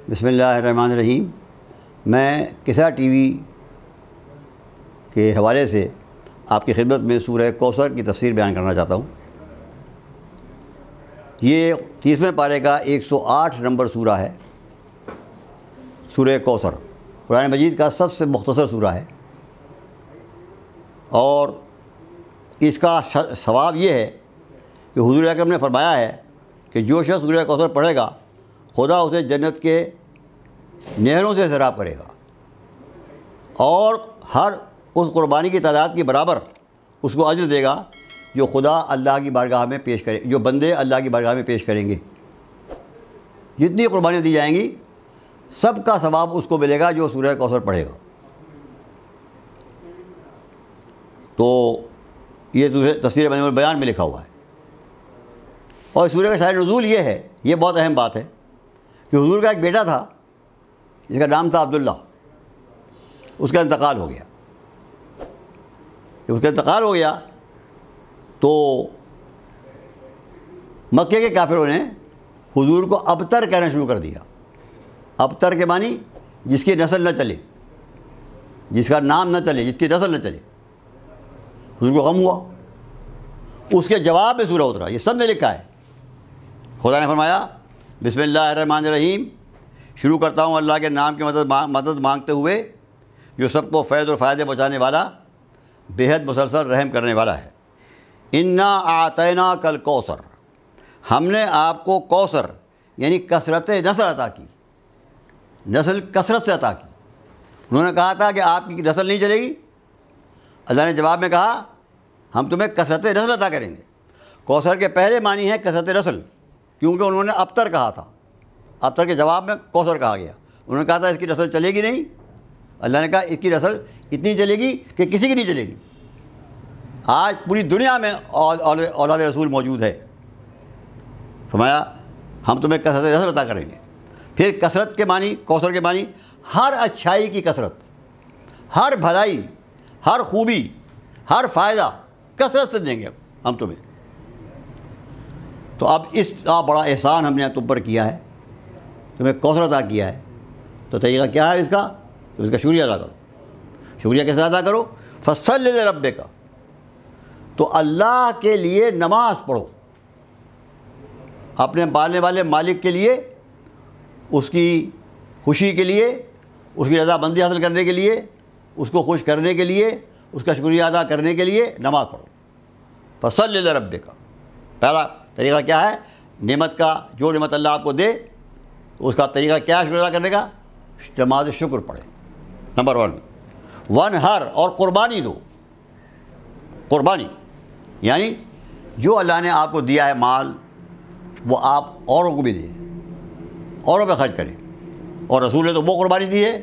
بسم اللہ الرحمن الرحیم۔ میں قصہ ٹی وی کے حوالے سے آپ کی خدمت میں سورہ کوثر کی تفسیر بیان کرنا چاہتا ہوں۔ یہ 30ویں پارے کا 108 نمبر سورہ ہے۔ سورہ کوثر قرآن مجید کا سب سے مختصر سورہ ہے، اور اس کا ثواب یہ ہے کہ حضور اکرم نے فرمایا ہے کہ جو شخص سورہ کوثر پڑھے گا خدا اسے جنت کے نہروں سے سیراب کرے گا، اور ہر اس قربانی کی تعداد کے برابر اس کو اجر دے گا جو خدا اللہ کی بارگاہ میں پیش کرے، جو بندے اللہ کی بارگاہ میں پیش کریں گے۔ جتنی قربانیاں دی جائیں گی سب کا ثواب اس کو ملے گا جو سورہ کوثر پڑھے گا۔ تو یہ تفسیر بیان میں لکھا ہوا ہے، اور سورہ کا شاید نزول یہ ہے، یہ بہت اہم بات ہے کہ حضور کا ایک بیٹا تھا جس کا نام تھا عبداللہ، اس کا انتقال ہو گیا۔ جب اس کا انتقال ہو گیا تو مکے کے کافروں نے حضور کو ابتر کہنا شروع کر دیا۔ ابتر کے معنی جس کی نسل نہ چلے، جس کا نام نہ چلے، جس کی نسل نہ چلے۔ حضور کو غم ہوا، اس کے جواب میں سورہ اترا۔ یہ سب نے لکھا ہے۔ خدا نے فرمایا بسم اللہ الرحمن الرحیم، شروع کرتا ہوں اللہ کے نام کی مدد مانگتے ہوئے جو سب کو فیض اور فائدے پہنچانے والا، بے حد مسلسل رحم کرنے والا ہے۔ انا اعطیناک الکوثر، ہم نے آپ کو کوثر یعنی کثرت نسل عطا کی، نسل کثرت سے عطا کی۔ انہوں نے کہا تھا کہ آپ کی نسل نہیں چلے گی، اللہ نے جواب میں کہا ہم تمہیں کثرت نسل عطا کریں گے۔ کوثر کے پہلے معنی ہے کثرت نسل، کیونکہ انہوں نے ابتر کہا تھا، ابتر کے جواب میں کوثر کہا گیا۔ انہوں نے کہا تھا اس کی نسل چلے گی نہیں، اللہ نے کہا اس کی نسل اتنی چلے گی کہ کسی کی نہیں چلے گی۔ آج پوری دنیا میں اولاد رسول موجود ہے۔ فرمایا ہم تمہیں کثرت نسل عطا کریں گے۔ پھر کثرت کے معنی، کوثر کے معنی ہر اچھائی کی کثرت، ہر بھلائی، ہر خوبی، ہر فائدہ کثرت سے دیں گے ہم تمہیں۔ تو اب اس کا بڑا احسان ہم نے تم پر کیا ہے، تمہیں کوثر عطا کیا ہے، تو طریقہ کیا ہے اس کا؟ تو اس کا شکریہ ادا کرو۔ شکریہ کیسے ادا کرو؟ فصلی لربک، تو اللہ کے لیے نماز پڑھو، اپنے پالنے والے مالک کے لیے، اس کی خوشی کے لیے، اس کی رضامندی حاصل کرنے کے لیے، اس کو خوش کرنے کے لیے، اس کا شکریہ ادا کرنے کے لیے نماز پڑھو۔ فصلی لربک، پہلا طریقہ کیا ہے؟ نعمت کا، جو نعمت اللہ آپ کو دے تو اس کا طریقہ کیا ہے شکر ادا کرنے کا؟ نماز شکر پڑھیں۔ نمبر 1 ونہر، اور قربانی دو۔ قربانی یعنی جو اللہ نے آپ کو دیا ہے مال، وہ آپ اوروں کو بھی دیں، اوروں پہ خرچ کریں۔ اور رسول نے تو وہ قربانی دی ہے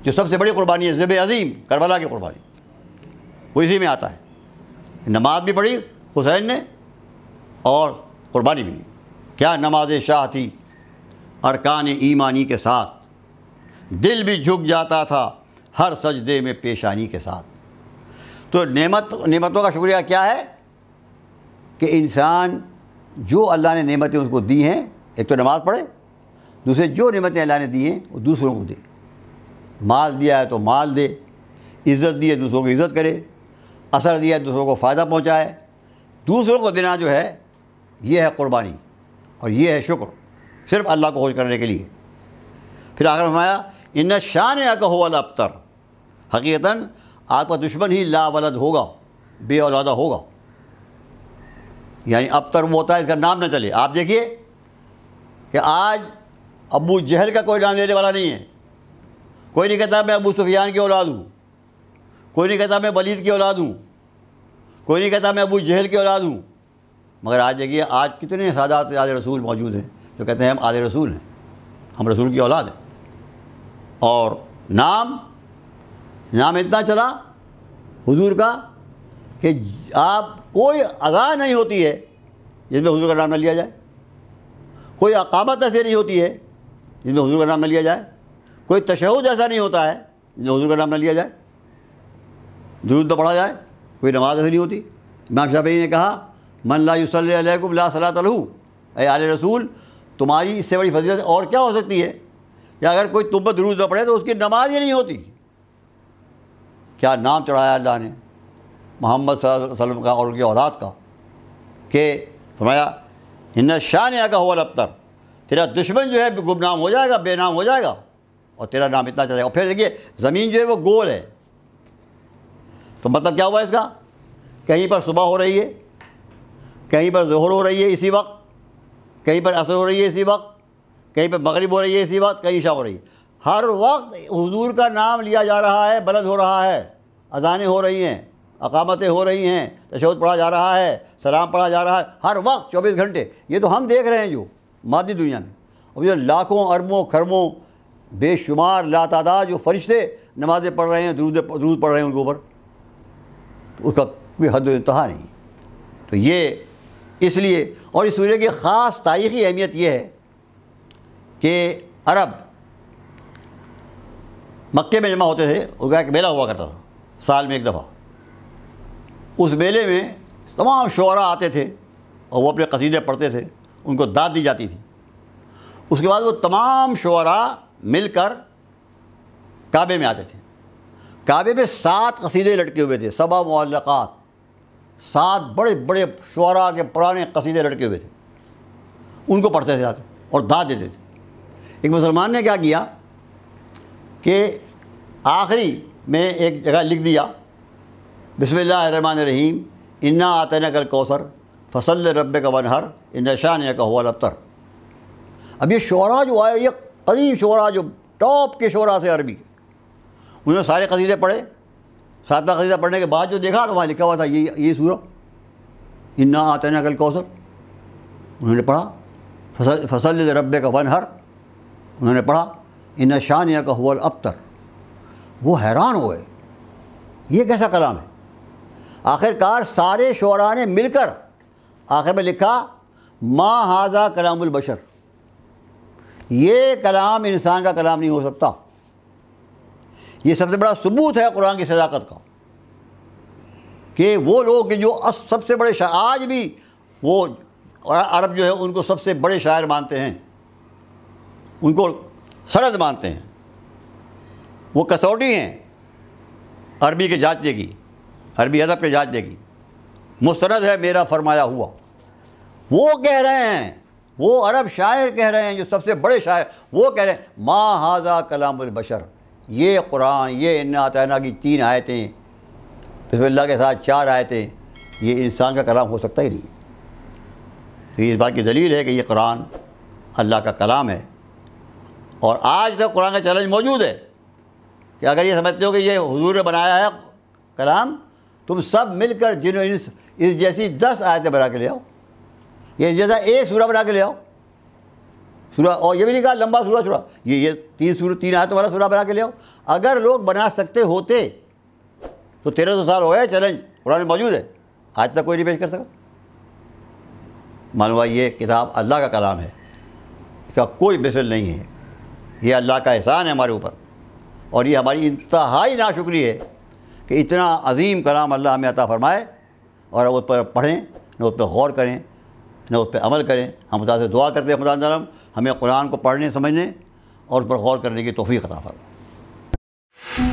جو سب سے بڑی قربانی ہے، ذبح عظیم، کربلا کی قربانی، وہ اسی میں آتا ہے۔ نماز بھی پڑھی حسین نے اور قربانی بھی کی۔ کیا نماز شاہ تھی، ارکان ایمانی کے ساتھ، دل بھی جھک جاتا تھا ہر سجدے میں پیشانی کے ساتھ۔ تو نعمتوں کا شکریہ کیا ہے کہ انسان جو اللہ نے نعمتیں اس کو دی ہیں، ایک تو نماز پڑھے، دوسرے جو نعمتیں اللہ نے دی ہیں وہ دوسروں کو دے۔ مال دیا ہے تو مال دے، عزت دی ہے دوسروں کو عزت کرے، اثر دیا ہے دوسروں کو فائدہ پہنچائے۔ دوسروں کو دینا جو ہے یہ ہے قربانی، اور یہ ہے شکر، صرف اللہ کو خوش کرنے کے لیے۔ پھر آخر فرمایا ان شانئک هو الابتر، حقیقتاً آپ کا دشمن ہی لا ولد ہوگا، بے اولادہ ہوگا۔ یعنی ابتر وہ ہوتا ہے اس کا نام نہ چلے۔ آپ دیکھیے کہ آج ابو جہل کا کوئی نام لینے والا نہیں ہے۔ کوئی نہیں کہتا میں ابو سفیان کی اولاد ہوں، کوئی نہیں کہتا میں ولید کی اولاد ہوں، کوئی نہیں کہتا میں ابو جہل کی اولاد ہوں۔ مگر آج دیکھیے آج کتنے سادات آل رسول موجود ہیں جو کہتے ہیں ہم آل رسول ہیں، ہم رسول کی اولاد ہیں۔ اور نام اتنا چلا حضور کا کہ آپ کوئی اذان نہیں ہوتی ہے جس میں حضور کا نام نہ لیا جائے، کوئی اقامت ایسی نہیں ہوتی ہے جس میں حضور کا نام نہ لیا جائے، کوئی تشہد ایسا نہیں ہوتا ہے جس میں حضور کا نام نہ لیا جائے، درود نہ پڑھا جائے، کوئی نماز ایسی نہیں ہوتی۔ امام شافعی نے کہا من لا یصلی علیکم لا صلاۃ لہ، اے آل رسول تمہاری اس سے بڑی فضیلت اور کیا ہو سکتی ہے یا اگر کوئی تم پر درود نہ پڑھے تو اس کی نماز ہی نہیں ہوتی۔ کیا نام چڑھایا اللہ نے محمد صلی اللہ علیہ وسلم کا اور ان کی اولاد کا، کہ فرمایا ان شانئک هو الابتر، تیرا دشمن جو ہے گمنام ہو جائے گا، بے نام ہو جائے گا، اور تیرا نام اتنا چلے گا۔ اور پھر دیکھیے زمین جو ہے وہ گول ہے، تو مطلب کیا ہوا اس کا؟ کہیں پر صبح ہو رہی ہے، کہیں پر ظہر ہو رہی ہے اسی وقت، کہیں پر عصر ہو رہی ہے اسی وقت، کہیں پر مغرب ہو رہی ہے اسی وقت، کہیں عشاء ہو رہی ہے۔ ہر وقت حضور کا نام لیا جا رہا ہے، بلند ہو رہا ہے، اذانیں ہو رہی ہیں، اقامتیں ہو رہی ہیں، تشہد پڑھا جا رہا ہے، سلام پڑھا جا رہا ہے، ہر وقت 24 گھنٹے۔ یہ تو ہم دیکھ رہے ہیں جو مادی دنیا میں، اور جو لاکھوں اربوں کھربوں بے شمار لاتعداد جو فرشتے نمازیں پڑھ رہے ہیں، درود پڑھ رہے ہیں ان کے اوپر، اس کا کوئی حد و انتہا نہیں۔ تو یہ اس لیے، اور اس سورہ کی خاص تاریخی اہمیت یہ ہے کہ عرب مکے میں جمع ہوتے تھے، ان کا ایک میلہ ہوا کرتا تھا سال میں ایک دفعہ۔ اس میلے میں تمام شعراء آتے تھے اور وہ اپنے قصیدے پڑھتے تھے، ان کو داد دی جاتی تھی۔ اس کے بعد وہ تمام شعراء مل کر کعبے میں آتے تھے۔ کعبے میں 7 قصیدے لٹکے ہوئے تھے، 7 معلقات، 7 بڑے بڑے شعراء کے پرانے قصیدے لٹکے ہوئے تھے، ان کو پڑھتے تھے آ کر اور داد دیتے تھے۔ ایک مسلمان نے کیا کیا کہ آخری میں ایک جگہ لکھ دیا بسم اللہ الرحمن الرحیم انا اعطیناک الکوثر فصل لربک وانحر ان شانئک هو الابتر۔ اب یہ شعراء جو آئے، یہ قدیم شعراء جو ٹاپ کے شعراء سے عربی کے، انہوں نے سارے قصیدے پڑھے۔ 7واں قصیدہ پڑھنے کے بعد جو دیکھا تو وہاں لکھا ہوا تھا یہ سورہ انا اعطیناک الکوثر، انہوں نے پڑھا فصل لربک وانحر، انہوں نے پڑھا ان شانئک هو الابتر۔ وہ حیران ہوئے، یہ کیسا کلام ہے؟ آخر کار سارے شعراء نے مل کر آخر میں لکھا ما ھذا کلام البشر، یہ کلام انسان کا کلام نہیں ہو سکتا۔ یہ سب سے بڑا ثبوت ہے قرآن کی صداقت کا، کہ وہ لوگ جو سب سے بڑے شاعر، آج بھی وہ عرب جو ہے ان کو سب سے بڑے شاعر مانتے ہیں، ان کو سند مانتے ہیں، وہ کسوٹی ہیں عربی کے جانچنے کی، عربی ادب کے جانچنے کی، مستند ہے میرا فرمایا ہوا۔ وہ کہہ رہے ہیں، وہ عرب شاعر کہہ رہے ہیں جو سب سے بڑے شاعر، وہ کہہ رہے ہیں ما ھذا کلام البشر، یہ قرآن، یہ انا اعطیناک کی 3 آیتیں، بسم اللہ کے ساتھ 4 آیتیں، یہ انسان کا کلام ہو سکتا ہی نہیں۔ تو یہ اس بات کی دلیل ہے کہ یہ قرآن اللہ کا کلام ہے۔ اور آج تک قرآن کا چیلنج موجود ہے کہ اگر یہ سمجھتے ہو کہ یہ حضور نے بنایا ہے کلام، تم سب مل کر جنہوں اس جیسی 10 آیتیں بنا کے لے آؤ، یہ جیسا ایک سورہ بنا کے لے آؤ سورہ، اور یہ بھی نہیں کہا لمبا سورہ یہ 3 آیتوں والا سورہ بنا کے لے آؤ۔ اگر لوگ بنا سکتے ہوتے تو 1300 سال ہو گئے، چیلنج قرآن میں موجود ہے، آج تک کوئی نہیں پیش کر سکا۔ معلوم ہوا یہ کتاب اللہ کا کلام ہے، اس کا کوئی مثل نہیں ہے، یہ اللہ کا احسان ہے ہمارے اوپر، اور یہ ہماری انتہائی ناشکری ہے کہ اتنا عظیم کلام اللہ ہمیں عطا فرمائے اور ہم اس پر پڑھیں، نہ اس پہ غور کریں، نہ اس پہ عمل کریں۔ ہم خدا سے دعا کرتے ہیں خدا تعالیٰ ہمیں قرآن کو پڑھنے، سمجھنے اور اس پر غور کرنے کی توفیق عطا فرمائے۔